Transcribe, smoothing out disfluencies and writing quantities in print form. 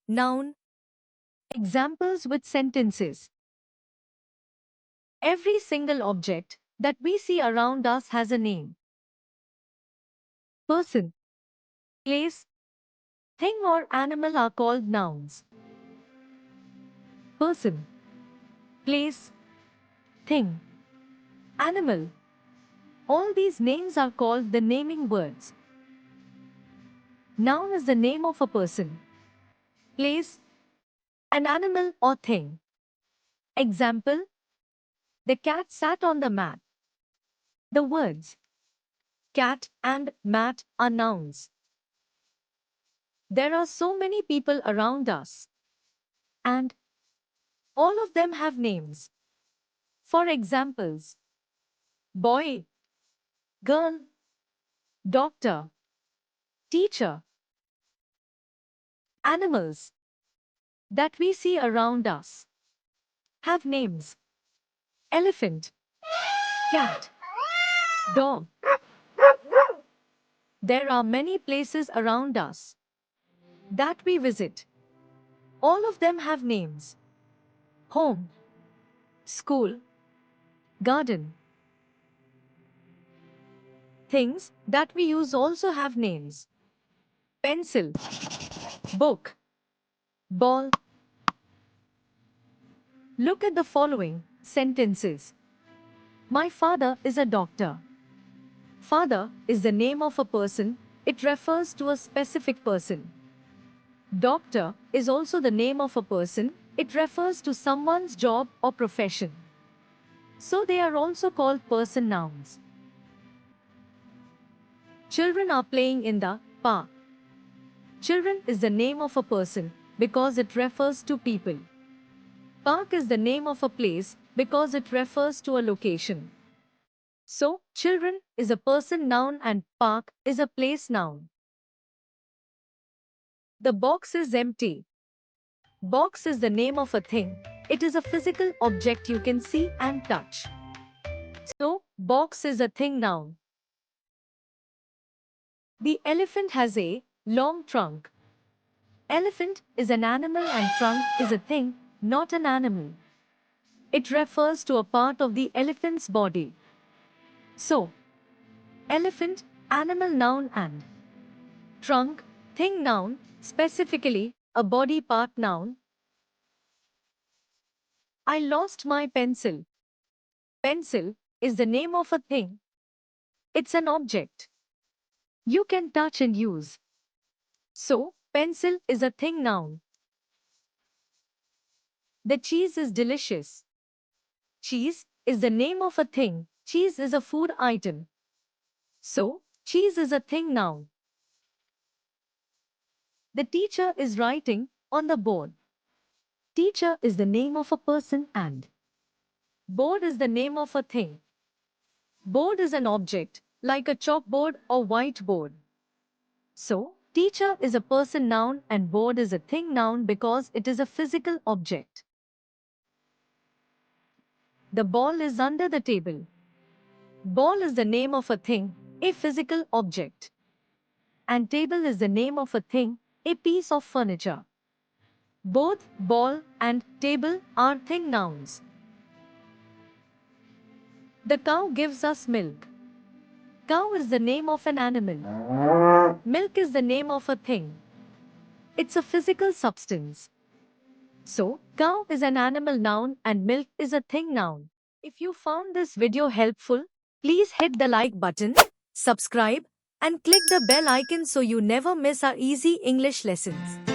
Noun. Examples with sentences. Every single object that we see around us has a name. Person, place, thing or animal are called nouns. Person, place, thing, animal. All these names are called the naming words. Noun is the name of a person, place, an animal or thing. Example: the cat sat on the mat. The words cat and mat are nouns. There are so many people around us, and all of them have names. For examples: boy, girl, doctor, teacher. Animals that we see around us have names. Elephant, cat, dog. There are many places around us that we visit. All of them have names. Home, school, garden. Things that we use also have names. Pencil, book, ball. Look at the following sentences. My father is a doctor. Father is the name of a person. It refers to a specific person. Doctor is also the name of a person. It refers to someone's job or profession. So they are also called person nouns. Children are playing in the park. Children is the name of a person because it refers to people. Park is the name of a place because it refers to a location. So, children is a person noun and park is a place noun. The box is empty. Box is the name of a thing. It is a physical object you can see and touch. So, box is a thing noun. The elephant has a long trunk. Elephant is an animal and trunk is a thing, not an animal. It refers to a part of the elephant's body. So, elephant, animal noun and trunk, thing noun, specifically, a body part noun. I lost my pencil. Pencil is the name of a thing. It's an object you can touch and use. So, pencil is a thing noun. The cheese is delicious. Cheese is the name of a thing. Cheese is a food item. So, cheese is a thing noun. The teacher is writing on the board. Teacher is the name of a person and board is the name of a thing. Board is an object, like a chalkboard or whiteboard. So, teacher is a person noun and board is a thing noun because it is a physical object. The ball is under the table. Ball is the name of a thing, a physical object. And table is the name of a thing, a piece of furniture. Both ball and table are thing nouns. The cow gives us milk. Cow is the name of an animal. Milk is the name of a thing. It's a physical substance. So, cow is an animal noun and milk is a thing noun. If you found this video helpful, please hit the like button, subscribe, and click the bell icon so you never miss our easy English lessons.